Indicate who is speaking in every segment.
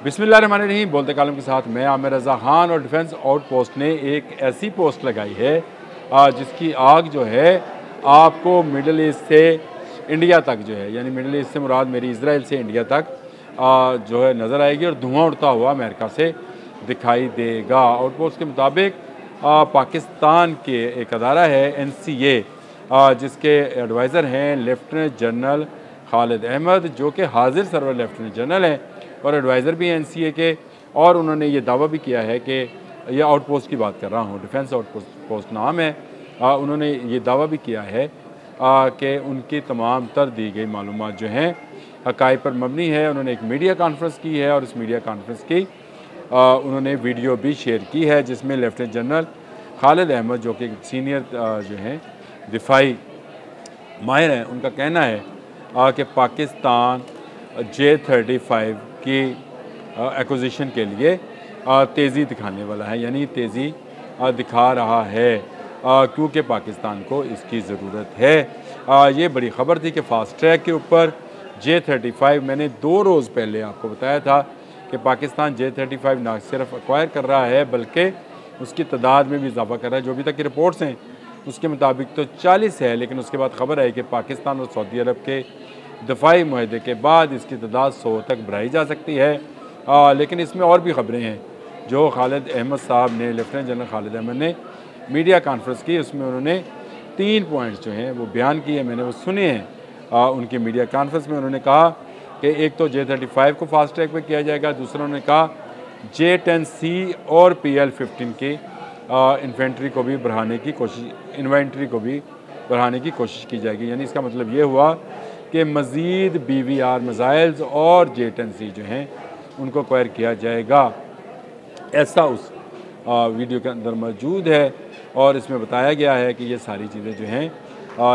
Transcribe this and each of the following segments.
Speaker 1: बिस्मिल्लाहिर्रहमानिर्रहीम। बोलते कालम के साथ मैं आमिर रज़ा खान। और डिफेंस आउटपोस्ट ने एक ऐसी पोस्ट लगाई है जिसकी आग जो है आपको मिडल ईस्ट से इंडिया तक जो है, यानी मिडल ईस्ट से मुराद मेरी इजराइल से इंडिया तक जो है नज़र आएगी और धुआं उड़ता हुआ अमेरिका से दिखाई देगा। आउटपोस्ट के मुताबिक पाकिस्तान के एक अदारा है NCA, जिसके एडवाइज़र हैं लेफ्टिनेंट जनरल खालिद अहमद, जो कि हाजिर सरवर लेफ्टिनेंट जनरल हैं और एडवाइज़र भी हैं NCA के। और उन्होंने ये दावा भी किया है कि ये आउटपोस्ट की बात कर रहा हूँ, डिफेंस आउटपोस्ट नाम है। उन्होंने ये दावा भी किया है कि उनकी तमाम तर दी गई मालूमात जो हैं हक़ाइक़ पर मबनी है। उन्होंने एक मीडिया कॉन्फ्रेंस की है और इस मीडिया कॉन्फ्रेंस की उन्होंने वीडियो भी शेयर की है, जिसमें लेफ्टिनेंट जनरल खालिद अहमद, जो कि सीनियर जो हैं दिफाई माहिर हैं, उनका कहना है कि पाकिस्तान J-35 की एक्विजिशन के लिए तेज़ी दिखाने वाला है, यानी तेज़ी दिखा रहा है क्योंकि पाकिस्तान को इसकी ज़रूरत है। ये बड़ी ख़बर थी कि फ़ास्ट ट्रैक के ऊपर J-35, मैंने 2 रोज़ पहले आपको बताया था कि पाकिस्तान J-35 ना सिर्फ एक्वायर कर रहा है बल्कि उसकी तादाद में भी इजाफा कर रहा है। जो अभी तक की रिपोर्ट्स हैं उसके मुताबिक तो 40 है, लेकिन उसके बाद ख़बर आई कि पाकिस्तान और सऊदी अरब के दफ़ाई मुआहदे के बाद इसकी तादाद 100 तक बढ़ाई जा सकती है। लेकिन इसमें और भी ख़बरें हैं जो खालिद अहमद साहब ने, लेफ्टिनेंट जनरल खालिद अहमद ने मीडिया कॉन्फ्रेंस की, उसमें उन्होंने 3 पॉइंट्स जो हैं वो बयान किए, मैंने वो सुने हैं। उनकी मीडिया कॉन्फ्रेंस में उन्होंने कहा कि एक तो J-35 को फास्ट ट्रैक पे किया जाएगा, दूसरा उन्होंने कहा J-10C और PL-15 की इन्वेंट्री को भी बढ़ाने की कोशिश की जाएगी। यानी इसका मतलब ये हुआ कि मज़ीद BVR मिसाइल्स और J-10C जो हैं उनको एक्वायर किया जाएगा, ऐसा उस वीडियो के अंदर मौजूद है। और इसमें बताया गया है कि ये सारी चीज़ें जो हैं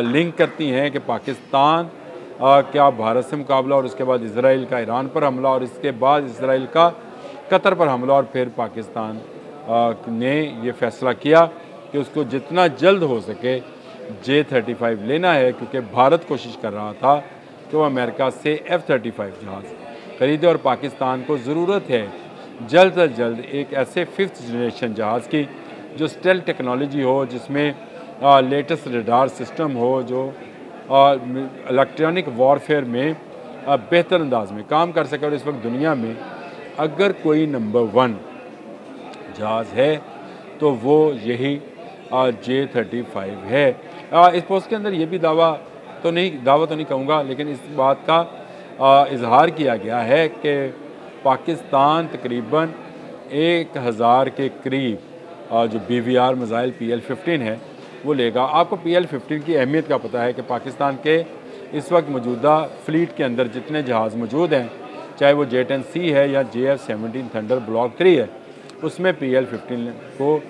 Speaker 1: लिंक करती हैं कि पाकिस्तान क्या भारत से मुकाबला, और उसके बाद इसराइल का ईरान पर हमला, और इसके बाद इसराइल का कतर पर हमला, और फिर पाकिस्तान ने ये फ़ैसला किया कि उसको जितना जल्द हो सके J-35 लेना है, क्योंकि भारत कोशिश कर रहा था कि वो अमेरिका से F-35 जहाज़ खरीदे और पाकिस्तान को ज़रूरत है जल्द से जल्द एक ऐसे 5th जनरेशन जहाज़ की जो स्टेल्थ टेक्नोलॉजी हो, जिसमें लेटेस्ट रडार सिस्टम हो, जो इलेक्ट्रॉनिक वॉरफेयर में बेहतर अंदाज में काम कर सके। और इस वक्त दुनिया में अगर कोई नंबर 1 जहाज़ है तो वो यही J-35 है। इस पोस्ट के अंदर ये भी दावा तो नहीं कहूँगा, लेकिन इस बात का इजहार किया गया है कि पाकिस्तान तकरीबन 1000 के करीब जो BVR मिसाइल PL-15 है वो लेगा। आपको PL-15 की अहमियत का पता है कि पाकिस्तान के इस वक्त मौजूदा फ्लीट के अंदर जितने जहाज़ मौजूद हैं, चाहे वो J-10C है या JF-17 थंडर ब्लॉक 3 है, उसमें PL-15 को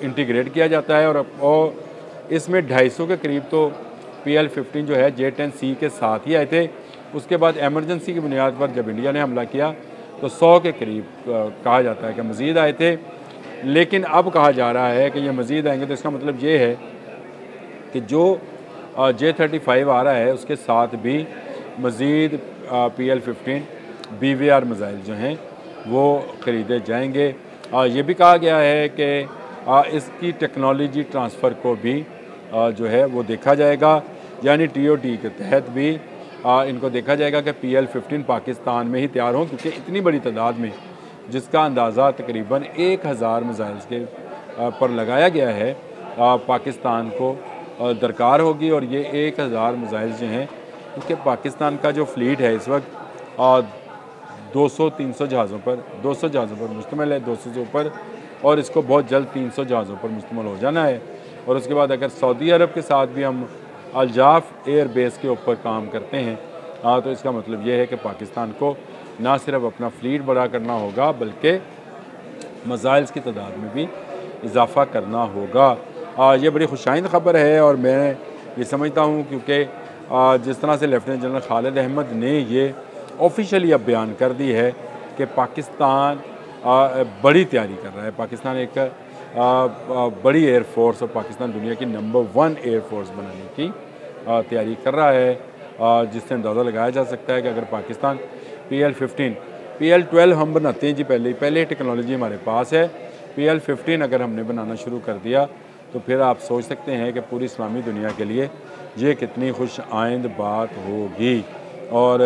Speaker 1: इंटीग्रेट किया जाता है। और इसमें 250 के करीब तो PL-15 जो है J-10C के साथ ही आए थे। उसके बाद एमरजेंसी की बुनियाद पर जब इंडिया ने हमला किया तो 100 के करीब कहा जाता है कि मज़ीद आए थे, लेकिन अब कहा जा रहा है कि ये मज़ीद आएंगे। तो इसका मतलब ये है कि जो J-35 आ रहा है उसके साथ भी मज़ीद PL-15 BVR मिसाइल जो हैं वो ख़रीदे जाएंगे। ये भी कहा गया है कि इसकी टेक्नोलॉजी ट्रांसफ़र को भी जो है वो देखा जाएगा, यानी TOT के तहत भी इनको देखा जाएगा कि PL-15 पाकिस्तान में ही तैयार हों, क्योंकि इतनी बड़ी तादाद में, जिसका अंदाज़ा तकरीबन 1000 मिसाइल्स के पर लगाया गया है, पाकिस्तान को दरकार होगी। और ये 1000 मिसाइल्स जो हैं, क्योंकि पाकिस्तान का जो फ्लीट है इस वक्त 200-300 जहाज़ों पर मुश्तमिल है, 200 से ऊपर, और इसको बहुत जल्द 300 जहाज़ों पर मुश्तमिल हो जाना है। और उसके बाद अगर सऊदी अरब के साथ भी हम अल-जाफ एयर बेस के ऊपर काम करते हैं तो इसका मतलब ये है कि पाकिस्तान को ना सिर्फ अपना फ्लीट बड़ा करना होगा बल्कि मिसाइल्स की तादाद में भी इजाफ़ा करना होगा। ये बड़ी खुशाइंद ख़बर है और मैं ये समझता हूँ, क्योंकि जिस तरह से लेफ्टिनेंट जनरल खालिद अहमद ने ये ऑफिशियली अब बयान कर दी है कि पाकिस्तान बड़ी तैयारी कर रहा है, पाकिस्तान एक बड़ी एयरफोर्स और पाकिस्तान दुनिया की नंबर 1 एयरफोर्स बनाने की तैयारी कर रहा है, जिससे अंदाज़ा लगाया जा सकता है कि अगर पाकिस्तान PL-15 PL-12 हम बनाते हैं जी, पहले टेक्नोलॉजी हमारे पास है। PL-15 अगर हमने बनाना शुरू कर दिया तो फिर आप सोच सकते हैं कि पूरी इस्लामी दुनिया के लिए ये कितनी खुश आइंद बात होगी। और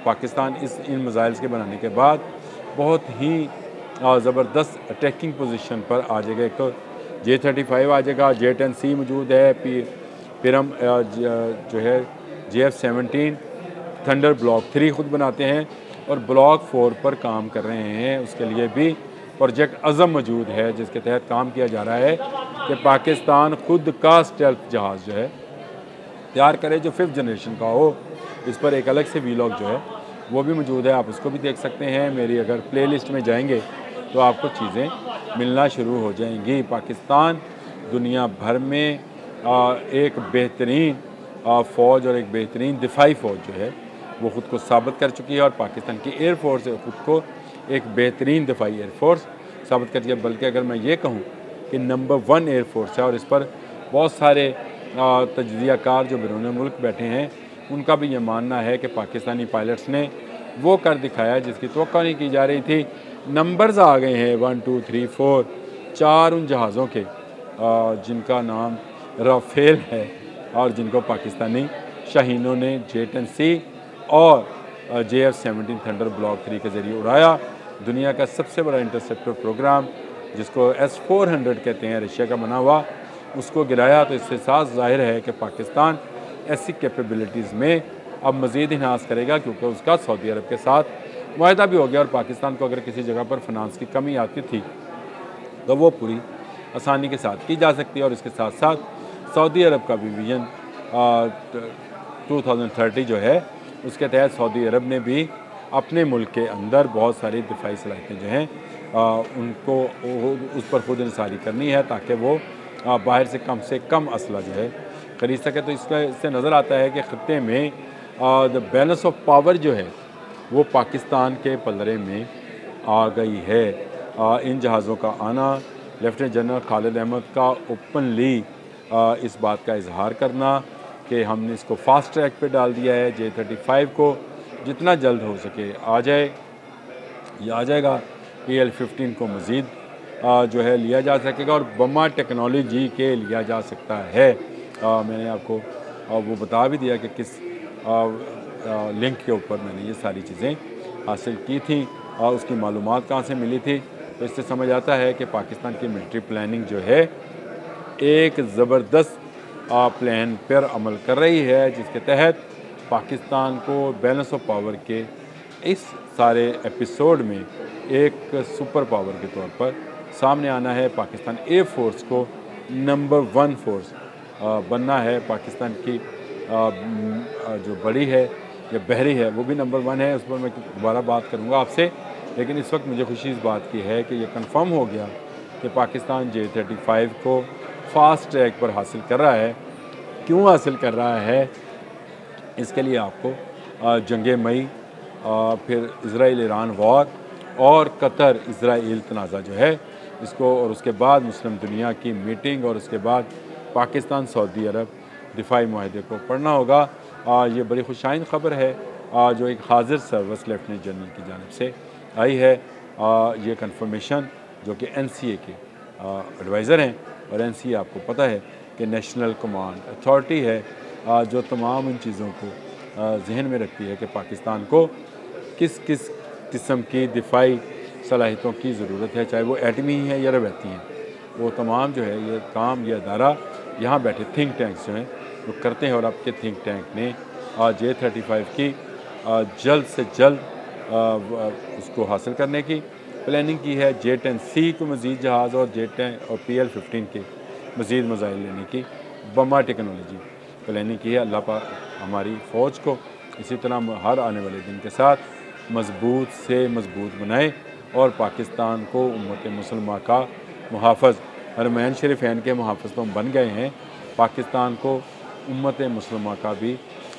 Speaker 1: पाकिस्तान इन मिसाइल्स के बनाने के बाद बहुत ही ज़बरदस्त अटैकिंग पोजीशन पर आ जाएगा। एक तो J-35 आ जाएगा, J-10C मौजूद है, फिर हम जो है JF-17 थंडर ब्लॉक 3 ख़ुद बनाते हैं और ब्लॉक 4 पर काम कर रहे हैं। उसके लिए भी प्रोजेक्ट अज़म मौजूद है जिसके तहत काम किया जा रहा है कि पाकिस्तान ख़ुद का स्टेल्थ जहाज़ जो है तैयार करे जो 5th जनरेशन का हो। इस पर एक अलग से वीलॉग जो है वो भी मौजूद है, आप उसको भी देख सकते हैं। मेरी अगर प्लेलिस्ट में जाएंगे तो आपको चीज़ें मिलना शुरू हो जाएंगी। पाकिस्तान दुनिया भर में एक बेहतरीन फ़ौज और एक बेहतरीन दिफाई फ़ौज जो है वो ख़ुद को साबित कर चुकी है और पाकिस्तान की एयर फोर्स ख़ुद को एक बेहतरीन दिफाई एयर फोर्स साबित कर चुकी है। बल्कि अगर मैं ये कहूँ कि नंबर 1 एयर फोर्स है और इस पर बहुत सारे तजज़ियाकार जो बैरून मुल्क बैठे हैं उनका भी ये मानना है कि पाकिस्तानी पायलट्स ने वो कर दिखाया जिसकी तवक्को नहीं की जा रही थी। नंबर्स आ गए हैं 1 2 3 4 4 उन जहाज़ों के जिनका नाम राफेल है और जिनको पाकिस्तानी शाहीनों ने J-10C और JF-17 थंडर ब्लॉक 3 के ज़रिए उड़ाया। दुनिया का सबसे बड़ा इंटरसेप्टर प्रोग्राम जिसको S-400 कहते हैं, रशिया का बना हुआ, उसको गिराया। तो इससे साफ ज़ाहिर है कि पाकिस्तान ऐसी कैपेबिलिटीज़ में अब मज़ीद इन्हांस करेगा क्योंकि उसका सऊदी अरब के साथ मुआहदा भी हो गया और पाकिस्तान को अगर किसी जगह पर फाइनेंस की कमी आती थी तो वो पूरी आसानी के साथ की जा सकती है। और इसके साथ साथ सऊदी अरब का भी विजन 2030 जो है उसके तहत सऊदी अरब ने भी अपने मुल्क के अंदर बहुत सारी दिफाई सलाहियतें जो हैं उनको उस पर खुद इंसारी करनी है ताकि वो बाहर से कम असला जो है खरीद सके। तो इससे नज़र आता है कि ख़त्ते में द बैलेंस ऑफ पावर जो है वो पाकिस्तान के पलड़े में आ गई है। इन जहाज़ों का आना, लेफ्टिनेंट जनरल खालिद अहमद का ओपनली इस बात का इजहार करना कि हमने इसको फास्ट ट्रैक पे डाल दिया है, J-35 को जितना जल्द हो सके आ जाए या आ जाएगा। PL-15 को मज़ीद जो है लिया जा सकेगा और बमा टेक्नोलॉजी के लिया जा सकता है। मैंने आपको वो बता भी दिया कि किस लिंक के ऊपर मैंने ये सारी चीज़ें हासिल की थी और उसकी मालूमात कहाँ से मिली थी। तो इससे समझ आता है कि पाकिस्तान की मिलिट्री प्लानिंग जो है एक ज़बरदस्त प्लान पर अमल कर रही है जिसके तहत पाकिस्तान को बैलेंस ऑफ पावर के इस सारे एपिसोड में एक सुपर पावर के तौर पर सामने आना है। पाकिस्तान एयर फोर्स को नंबर 1 फोर्स बनना है। पाकिस्तान की जो बड़ी है या बहरी है वो भी नंबर 1 है, उस पर मैं दोबारा बात करूँगा आपसे। लेकिन इस वक्त मुझे खुशी इस बात की है कि ये कंफर्म हो गया कि पाकिस्तान J-35 को फास्ट ट्रैक पर हासिल कर रहा है। क्यों हासिल कर रहा है, इसके लिए आपको जंग मई, फिर इज़राइल ईरान वॉर और कतर इज़राइल तनाज़ा जो है इसको, और उसके बाद मुस्लिम दुनिया की मीटिंग और उसके बाद पाकिस्तान सऊदी अरब दिफाई मुआहदे को पढ़ना होगा। ये बड़ी खुशाइन ख़बर है जो एक हाजिर सर्विस लेफ्टिनेंट जनरल की जानिब से आई है। ये कंफर्मेशन जो कि NCA के एडवाइज़र हैं और NCA आपको पता है कि नेशनल कमांड अथॉरिटी है जो तमाम उन चीज़ों को जहन में रखती है कि पाकिस्तान को किस किस किस्म की दिफाई सलाहियतों की ज़रूरत है, चाहे वो एटमी है या रवैती हैं। वो तमाम जो है ये काम, ये अदारा यहाँ बैठे थिंक टैंक्स जो हैं वो करते हैं और आपके थिंक टैंक ने J-35 की जल्द से जल्द उसको हासिल करने की प्लानिंग की है। J-10C को मज़ीद जहाज़ और J-10 और PL-15 के मज़ीद मिसाइल लेने की बमा टेक्नोलॉजी प्लानिंग की है। अल्लाह पाक हमारी फ़ौज को इसी तरह हर आने वाले दिन के साथ मज़बूत से मज़बूत बनाए और पाकिस्तान को उम्मत मुसलमान का मुहाफ़िज़, हरमैन शरीफ़ैन के मुहाफ़िज़ तो हम बन गए हैं, पाकिस्तान को उम्मत मुसलमान का भी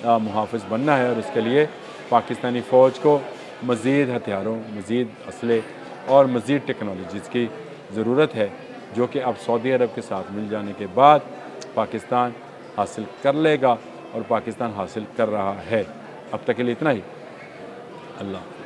Speaker 1: मुहाफ़िज़ बनना है। और उसके लिए पाकिस्तानी फ़ौज को मज़ीद हथियारों, मज़ीद असले और मज़ीद टेक्नोलॉजीज़ की ज़रूरत है जो कि अब सऊदी अरब के साथ मिल जाने के बाद पाकिस्तान हासिल कर लेगा और पाकिस्तान हासिल कर रहा है। अब तक के लिए इतना ही। अल्लाह।